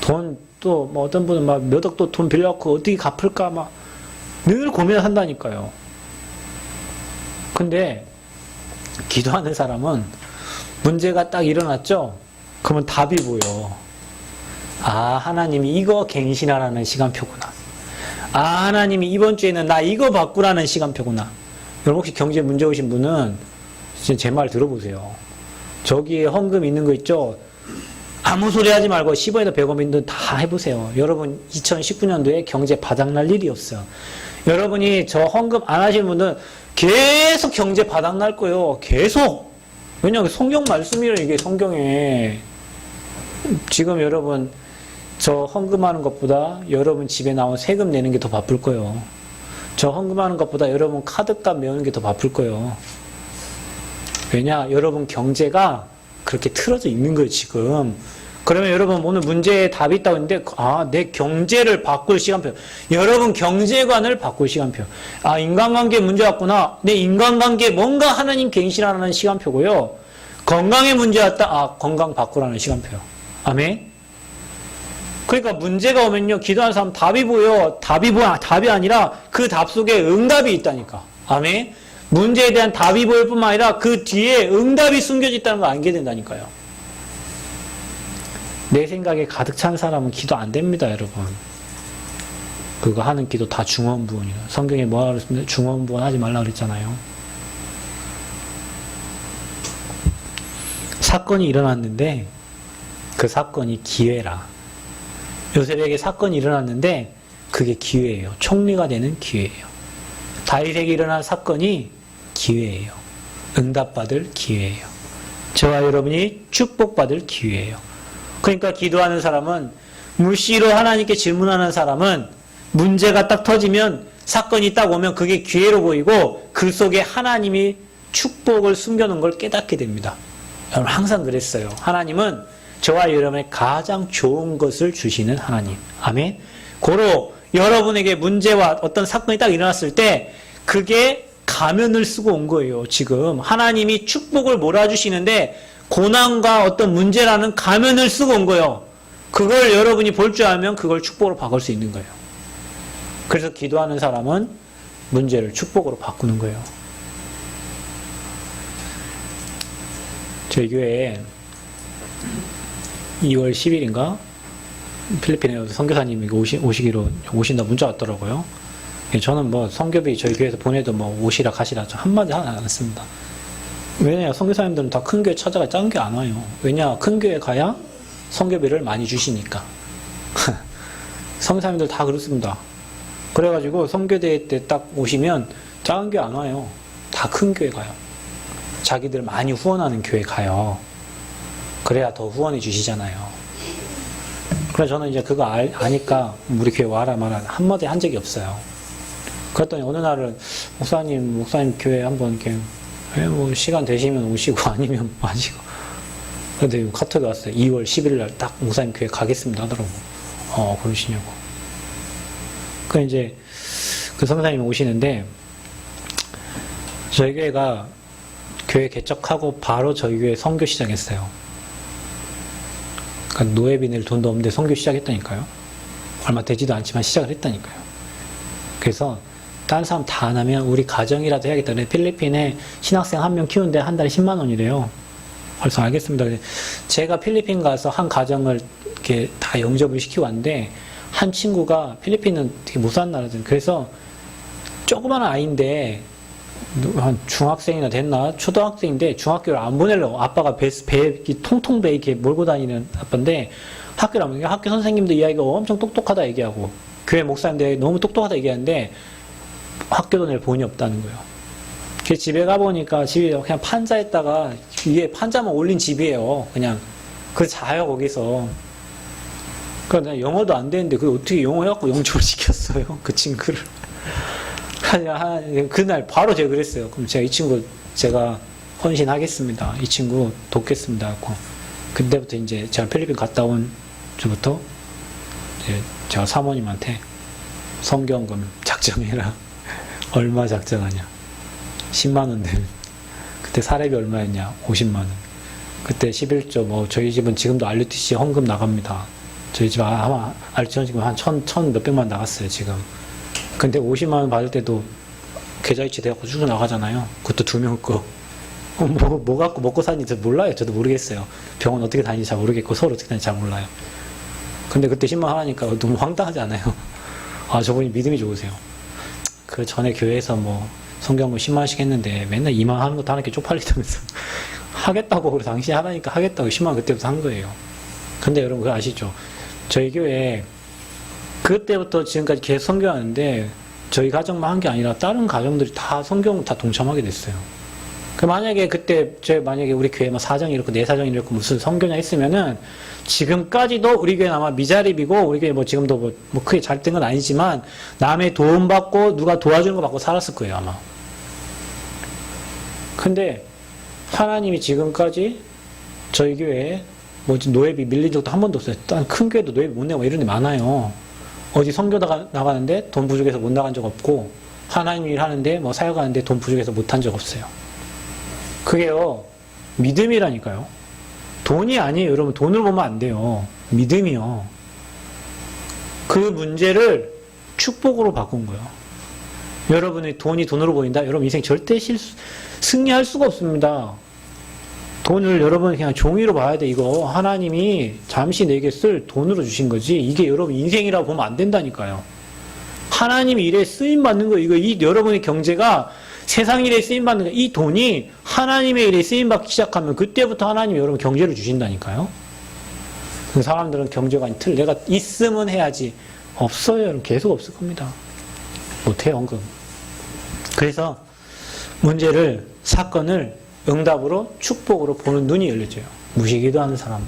돈 또 뭐 어떤 분은 막 몇 억 또 돈 빌려갖고 어떻게 갚을까 막 늘 고민을 한다니까요. 근데 기도하는 사람은 문제가 딱 일어났죠? 그러면 답이 보여. 아, 하나님이 이거 갱신하라는 시간표구나. 아, 하나님이 이번 주에는 나 이거 바꾸라는 시간표구나. 여러분 혹시 경제 문제 오신 분은 진짜 제 말 들어보세요. 저기에 헌금 있는 거 있죠? 아무 소리 하지 말고 10원이나 100원이든 다 해보세요. 여러분 2019년도에 경제 바닥날 일이 없어요. 여러분이 저 헌금 안 하시는 분들은 계속 경제 바닥날 거예요. 계속. 왜냐하면 성경 말씀이에요. 이게 성경에. 지금 여러분 저 헌금하는 것보다 여러분 집에 나온 세금 내는 게 더 바쁠 거예요. 저 헌금하는 것보다 여러분 카드값 메우는 게 더 바쁠 거예요. 왜냐? 여러분 경제가 그렇게 틀어져 있는 거예요, 지금. 그러면 여러분 오늘 문제에 답이 있다고 했는데, 아, 내 경제를 바꿀 시간표. 여러분 경제관을 바꿀 시간표. 아, 인간관계 문제 왔구나. 내 인간관계 뭔가 하나님 갱신하라는 시간표고요. 건강에 문제 왔다. 아, 건강 바꾸라는 시간표요. 아멘? 그러니까 문제가 오면요, 기도하는 사람 답이 보여. 답이 뭐야? 답이 아니라 그 답 속에 응답이 있다니까. 아멘? 문제에 대한 답이 보일 뿐만 아니라 그 뒤에 응답이 숨겨져 있다는 걸 알게 된다니까요. 내 생각에 가득 찬 사람은 기도 안 됩니다, 여러분. 그거 하는 기도 다 중언부언이에요. 성경에 뭐라 그랬습니까? 중언부언 하지 말라 그랬잖아요. 사건이 일어났는데 그 사건이 기회라. 요셉에게 사건이 일어났는데 그게 기회예요. 총리가 되는 기회예요. 다윗에게 일어난 사건이 기회예요. 응답받을 기회예요. 저와 여러분이 축복받을 기회예요. 그러니까 기도하는 사람은, 물시로 하나님께 질문하는 사람은 문제가 딱 터지면, 사건이 딱 오면 그게 기회로 보이고 그 속에 하나님이 축복을 숨겨놓은 걸 깨닫게 됩니다. 여러분 항상 그랬어요. 하나님은 저와 여러분의 가장 좋은 것을 주시는 하나님. 아멘. 고로 여러분에게 문제와 어떤 사건이 딱 일어났을 때 그게 가면을 쓰고 온 거예요. 지금 하나님이 축복을 몰아주시는데 고난과 어떤 문제라는 가면을 쓰고 온 거예요. 그걸 여러분이 볼 줄 알면 그걸 축복으로 바꿀 수 있는 거예요. 그래서 기도하는 사람은 문제를 축복으로 바꾸는 거예요. 저희 교회에 2월 10일인가 필리핀에 선교사님이 오시기로 오신다 문자 왔더라고요. 저는 뭐 선교비 저희 교회에서 보내도 뭐 오시라 가시라 한마디 하지 않았습니다. 왜냐, 선교사님들은 다 큰 교회 찾아가 작은 교회 안 와요. 왜냐, 큰 교회 가야 선교비를 많이 주시니까. 선교사님들 다 그렇습니다. 그래가지고 선교대회 때 딱 오시면 작은 교회 안 와요. 다 큰 교회 가요. 자기들 많이 후원하는 교회 가요. 그래야 더 후원해 주시잖아요. 그래서 저는 이제 그거 아니까 우리 교회 와라 마라 한마디 한 적이 없어요. 그랬더니 어느 날은 목사님 교회 한번 이렇게 뭐 시간 되시면 오시고 아니면 마시고. 근데 카톡이 왔어요. 2월 10일 날 딱 목사님 교회 가겠습니다 하더라고. 그러시냐고. 그 이제 그 선교사님이 오시는데 저희 교회가 교회 개척하고 바로 저희 교회 선교 시작했어요. 그러니까 노예비 낼 돈도 없는데 선교 시작했다니까요. 얼마 되지도 않지만 시작을 했다니까요. 그래서 다른 사람 다 안 하면 우리 가정이라도 해야겠다. 필리핀에 신학생 한 명 키우는데 한 달에 10만 원이래요. 그래서 알겠습니다. 제가 필리핀 가서 한 가정을 이렇게 다 영접을 시키고 왔는데 한 친구가 필리핀은 되게 못 사는 나라거든요. 그래서 조그마한 아이인데 한 중학생이나 됐나? 초등학생인데 중학교를 안 보내려고 아빠가 배 통통 배 이렇게 몰고 다니는 아빠인데 학교를 안 보내고 학교 선생님도 이야기가 엄청 똑똑하다 얘기하고 교회 목사님들 너무 똑똑하다 얘기하는데 학교도 낼 돈이 없다는 거예요. 그래서 집에 가보니까 집이 그냥 판자에다가 위에 판자만 올린 집이에요. 그냥 그래서 자요 거기서. 그러니까 영어도 안 되는데 그 어떻게 영어 해갖고 영접을 시켰어요 그 친구를. 그날 바로 제가 그랬어요. 그럼 제가 이 친구 제가 헌신하겠습니다. 이 친구 돕겠습니다. 하고 그때부터 이제 제가 필리핀 갔다 온 주부터 이제 제가 사모님한테 성경금 작정해라. 얼마 작정하냐? 10만 원 되면 그때 사례비 얼마였냐? 50만 원. 그때 11조 뭐 저희 집은 지금도 알려듯이 헌금 나갑니다. 저희 집 아마 알죠? 지금 한 천 몇백만 나갔어요, 지금. 근데 50만 원 받을 때도 계좌이체 돼갖고 쭉 나가잖아요. 그것도 2명 거. 뭐 갖고 먹고 사는지 몰라요. 저도 모르겠어요. 병원 어떻게 다니는지 잘 모르겠고, 서울 어떻게 다니는지 잘 몰라요. 근데 그때 10만 원 하니까 너무 황당하지 않아요? 아, 저분이 믿음이 좋으세요. 그 전에 교회에서 뭐, 성경을 10만 원씩 했는데 맨날 2만 원 하는 것도 하나께 쪽팔리다면서. 하겠다고, 그래서 당신이 하라니까 하겠다고 10만 원 그때부터 한 거예요. 근데 여러분 그거 아시죠? 저희 교회 그때부터 지금까지 계속 성경하는데 저희 가정만 한 게 아니라 다른 가정들이 다 성경 다 동참하게 됐어요. 그 만약에 그때 만약에 우리 교회 뭐 사정이 이렇고 내 사정이 이렇고 무슨 성교냐 했으면은 지금까지도 우리 교회는 아마 미자립이고 우리 교회 뭐 지금도 뭐 크게 잘 된 건 아니지만 남의 도움 받고 누가 도와주는 거 받고 살았을 거예요 아마. 근데 하나님이 지금까지 저희 교회에 뭐 노예비 밀린 적도 한 번도 없어요. 딴 큰 교회도 노예비 못 내고 이런 데 많아요. 어디 선교 나가는데 돈 부족해서 못 나간 적 없고 하나님 일 하는데 뭐 사역하는데 돈 부족해서 못 한 적 없어요. 그게요 믿음이라니까요. 돈이 아니에요. 여러분 돈을 보면 안 돼요. 믿음이요. 그 문제를 축복으로 바꾼 거예요. 여러분의 돈이 돈으로 보인다? 여러분 인생 절대 승리할 수가 없습니다. 돈을 여러분 그냥 종이로 봐야 돼. 이거 하나님이 잠시 내게 쓸 돈으로 주신 거지. 이게 여러분 인생이라고 보면 안 된다니까요. 하나님 일에 쓰임 받는 거 이거 여러분의 경제가 세상 일에 쓰임 받는 거 이 돈이 하나님의 일에 쓰임 받기 시작하면 그때부터 하나님이 여러분 경제를 주신다니까요. 사람들은 경제가 아닌 틀 내가 있으면 해야지. 없어요. 여러분 계속 없을 겁니다. 못해요. 언금. 그래서 문제를 사건을 응답으로 축복으로 보는 눈이 열려져요. 무시기도 하는 사람.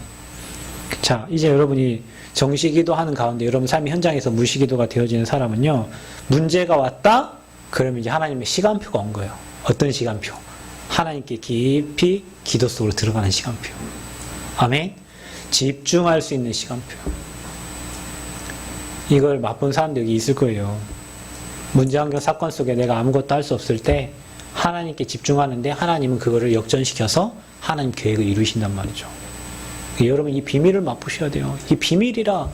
자, 이제 여러분이 정시기도 하는 가운데 여러분 삶의 현장에서 무시기도가 되어지는 사람은요. 문제가 왔다? 그러면 이제 하나님의 시간표가 온 거예요. 어떤 시간표? 하나님께 깊이 기도 속으로 들어가는 시간표. 아멘? 집중할 수 있는 시간표. 이걸 맛본 사람들 여기 있을 거예요. 문제환경 사건 속에 내가 아무것도 할 수 없을 때 하나님께 집중하는데 하나님은 그거를 역전시켜서 하나님 계획을 이루신단 말이죠. 여러분 이 비밀을 맛보셔야 돼요. 이 비밀이라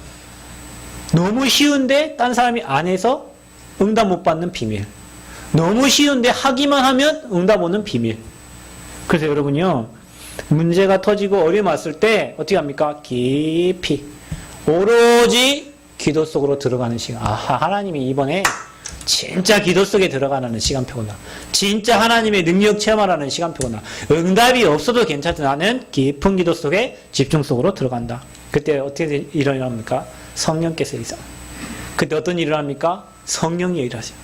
너무 쉬운데 딴 사람이 안 해서 응답 못 받는 비밀. 너무 쉬운데 하기만 하면 응답 오는 비밀. 그래서 여러분요. 문제가 터지고 어려움 왔을 때 어떻게 합니까? 깊이 오로지 기도 속으로 들어가는 시간. 아하, 하나님이 이번에 진짜 기도 속에 들어가는 시간표구나. 진짜 하나님의 능력 체험하라는 시간표구나. 응답이 없어도 괜찮다. 나는 깊은 기도 속에 집중 속으로 들어간다. 그때 어떻게 일어납니까? 성령께서 일어나. 그때 어떤 일을 합니까? 성령이 일하세요.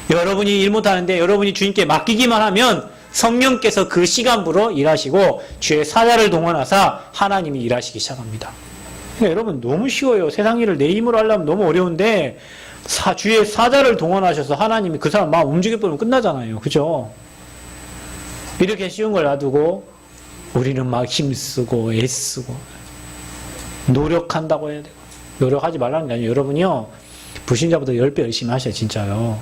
여러분이 일 못하는데 여러분이 주님께 맡기기만 하면 성령께서 그 시간부로 일하시고 주의 사자를 동원하사 하나님이 일하시기 시작합니다. 그러니까 여러분 너무 쉬워요. 세상 일을 내 힘으로 하려면 너무 어려운데 주의 사자를 동원하셔서 하나님이 그 사람 마음 움직여버리면 끝나잖아요. 그죠? 이렇게 쉬운 걸 놔두고 우리는 막 힘쓰고 애쓰고 노력한다고 해야 되고 노력하지 말라는 게 아니에요. 여러분이요. 불신자보다 10배 열심히 하셔요. 진짜요.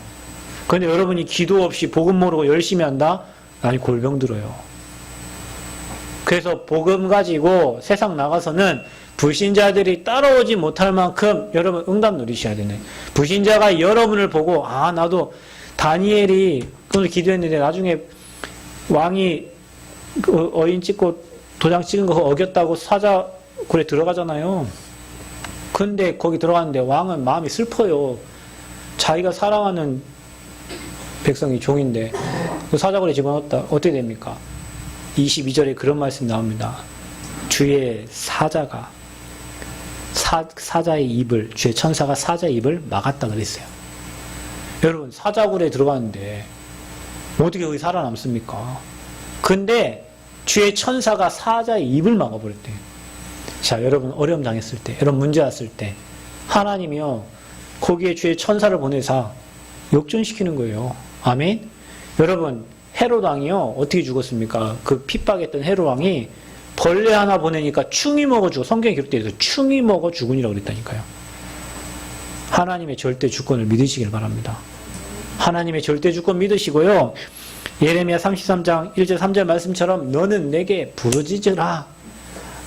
그런데 여러분이 기도 없이 복음 모르고 열심히 한다? 아니 골병 들어요. 그래서 복음 가지고 세상 나가서는 불신자들이 따라오지 못할 만큼 여러분 응답 누리셔야 되네. 불신자가 여러분을 보고 아 나도 다니엘이 오늘 기도했는데 나중에 왕이 그 어인 찍고 도장 찍은 거 어겼다고 사자굴에 들어가잖아요. 근데 거기 들어갔는데 왕은 마음이 슬퍼요. 자기가 사랑하는 백성이 종인데 그 사자굴에 집어넣었다. 어떻게 됩니까? 22절에 그런 말씀이 나옵니다. 주의 사자가 사자의 입을 주의 천사가 사자의 입을 막았다 그랬어요. 여러분 사자굴에 들어갔는데 어떻게 거기 살아남습니까? 근데 주의 천사가 사자의 입을 막아버렸대요. 자 여러분 어려움 당했을 때 여러분 문제 왔을 때 하나님이요 거기에 주의 천사를 보내사 역전시키는 거예요. 아멘. 여러분 헤롯 왕이요 어떻게 죽었습니까? 그 핍박했던 헤롯 왕이 벌레 하나 보내니까 충이 먹어 죽어. 성경에 기록되어 있어서 충이 먹어 죽으니라고 그랬다니까요. 하나님의 절대 주권을 믿으시길 바랍니다. 하나님의 절대 주권 믿으시고요. 예레미야 33장 1절 3절 말씀처럼 너는 내게 부르짖으라.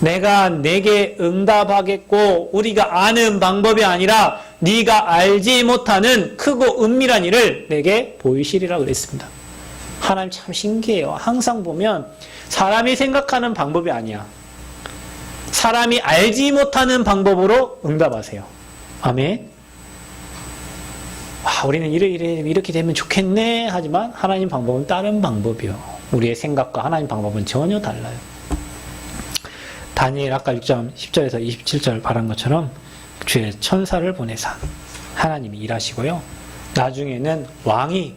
내가 내게 응답하겠고 우리가 아는 방법이 아니라 네가 알지 못하는 크고 은밀한 일을 내게 보이시리라 그랬습니다. 하나님 참 신기해요. 항상 보면 사람이 생각하는 방법이 아니야. 사람이 알지 못하는 방법으로 응답하세요. 아멘. 우리는 이렇게 되면 좋겠네 하지만 하나님 방법은 다른 방법이요. 우리의 생각과 하나님 방법은 전혀 달라요. 다니엘 아까 6장 10절에서 27절 말한 것처럼 주의 천사를 보내사 하나님이 일하시고요. 나중에는 왕이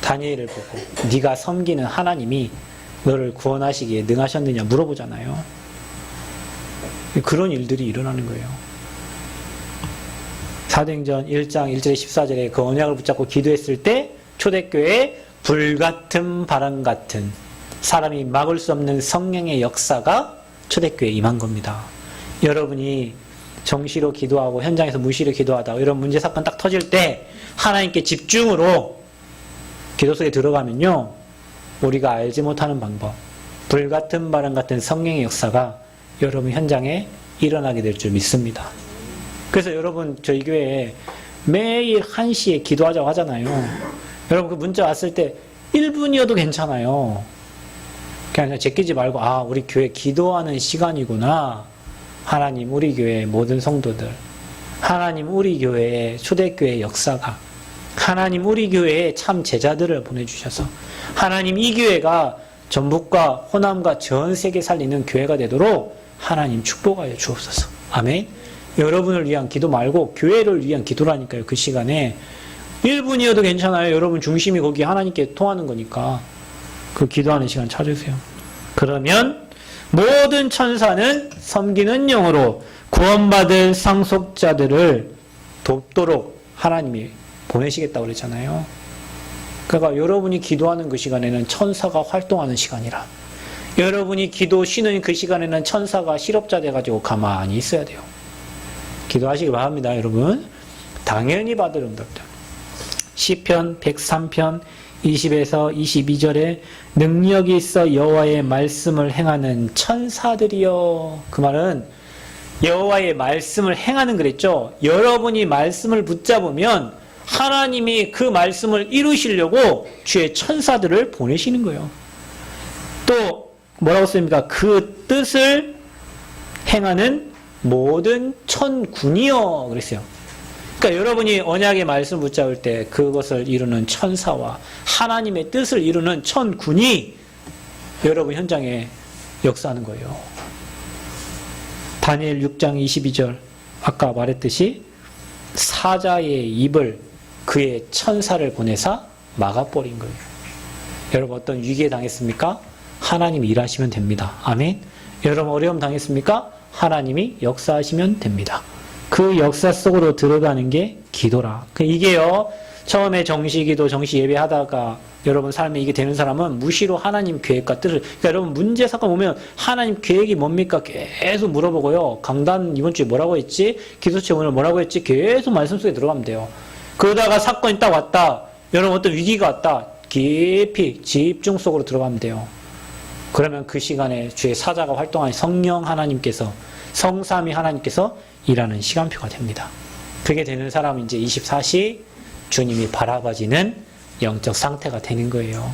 다니엘을 보고 네가 섬기는 하나님이 너를 구원하시기에 능하셨느냐 물어보잖아요. 그런 일들이 일어나는 거예요. 사도행전 1장 1절에 14절에 그 언약을 붙잡고 기도했을 때 초대교회에 불같은 바람 같은 사람이 막을 수 없는 성령의 역사가 초대교회에 임한 겁니다. 여러분이 정시로 기도하고 현장에서 무시로 기도하다가 이런 문제 사건 딱 터질 때 하나님께 집중으로 기도 속에 들어가면요, 우리가 알지 못하는 방법, 불같은 바람 같은 성령의 역사가 여러분 현장에 일어나게 될 줄 믿습니다. 그래서 여러분 저희 교회에 매일 1시에 기도하자고 하잖아요. 여러분 그 문자 왔을 때 1분이어도 괜찮아요. 그냥 제끼지 말고 우리 교회 기도하는 시간이구나. 하나님 우리 교회 모든 성도들, 하나님 우리 교회의 초대교회의 역사가, 하나님 우리 교회에 참 제자들을 보내주셔서 하나님 이 교회가 전북과 호남과 전 세계 살리는 교회가 되도록 하나님 축복하여 주옵소서. 아멘. 여러분을 위한 기도 말고 교회를 위한 기도라니까요. 그 시간에 1분이어도 괜찮아요. 여러분 중심이 거기 하나님께 통하는 거니까 그 기도하는 시간 찾으세요. 그러면 모든 천사는 섬기는 영으로 구원받을 상속자들을 돕도록 하나님이 보내시겠다고 그랬잖아요. 그러니까 여러분이 기도하는 그 시간에는 천사가 활동하는 시간이라, 여러분이 기도 쉬는 그 시간에는 천사가 실업자 돼가지고 가만히 있어야 돼요. 기도하시기 바랍니다. 여러분 당연히 받을 응답다. 시편 103편 20에서 22절에 능력이 있어 여호와의 말씀을 행하는 천사들이여. 그 말은 여호와의 말씀을 행하는 그랬죠. 여러분이 말씀을 붙잡으면 하나님이 그 말씀을 이루시려고 주의 천사들을 보내시는 거예요. 또 뭐라고 씁니까? 그 뜻을 행하는 모든 천군이여 그랬어요. 그러니까 여러분이 언약의 말씀을 붙잡을 때 그것을 이루는 천사와 하나님의 뜻을 이루는 천군이 여러분 현장에 역사하는 거예요. 다니엘 6장 22절 아까 말했듯이 사자의 입을 그의 천사를 보내사 막아버린 거예요. 여러분 어떤 위기에 당했습니까? 하나님이 일하시면 됩니다. 아멘. 여러분 어려움 당했습니까? 하나님이 역사하시면 됩니다. 그 역사 속으로 들어가는 게 기도라. 이게요, 처음에 정시기도, 정시예배 하다가 여러분 삶에 이게 되는 사람은 무시로 하나님 계획과 뜻을, 그러니까 여러분 문제 사건 보면 하나님 계획이 뭡니까? 계속 물어보고요. 강단 이번 주에 뭐라고 했지? 기도체 오늘 뭐라고 했지? 계속 말씀 속에 들어가면 돼요. 그러다가 사건이 딱 왔다. 여러분 어떤 위기가 왔다. 깊이 집중 속으로 들어가면 돼요. 그러면 그 시간에 주의 사자가 활동하는 성령 하나님께서, 성삼위 하나님께서 일하는 시간표가 됩니다. 그게 되는 사람은 이제 24시 주님이 바라봐지는 영적 상태가 되는 거예요.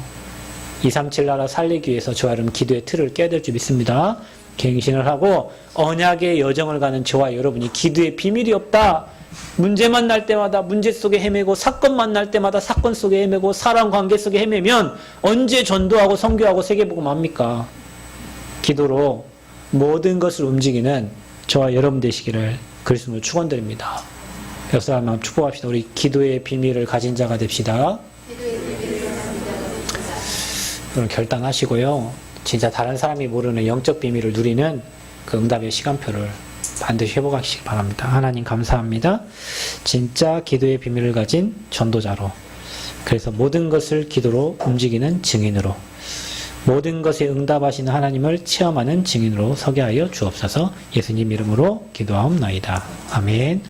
237 나라 살리기 위해서 저와 여러분 기도의 틀을 깨야 될 줄 믿습니다. 갱신을 하고 언약의 여정을 가는 저와 여러분이 기도의 비밀이 없다. 문제 만날 때마다 문제 속에 헤매고 사건 만날 때마다 사건 속에 헤매고 사람 관계 속에 헤매면 언제 전도하고 선교하고 세계복음 합니까? 기도로 모든 것을 움직이는 저와 여러분 되시기를 그리스도로 축원드립니다. 역사를 마음 축복합시다. 우리 기도의 비밀을 가진 자가 됩시다. 여러분 결단하시고요. 진짜 다른 사람이 모르는 영적 비밀을 누리는 그 응답의 시간표를 반드시 회복하시기 바랍니다. 하나님 감사합니다. 진짜 기도의 비밀을 가진 전도자로, 그래서 모든 것을 기도로 움직이는 증인으로, 모든 것에 응답하시는 하나님을 체험하는 증인으로 서게 하여 주옵소서. 예수님 이름으로 기도하옵나이다. 아멘.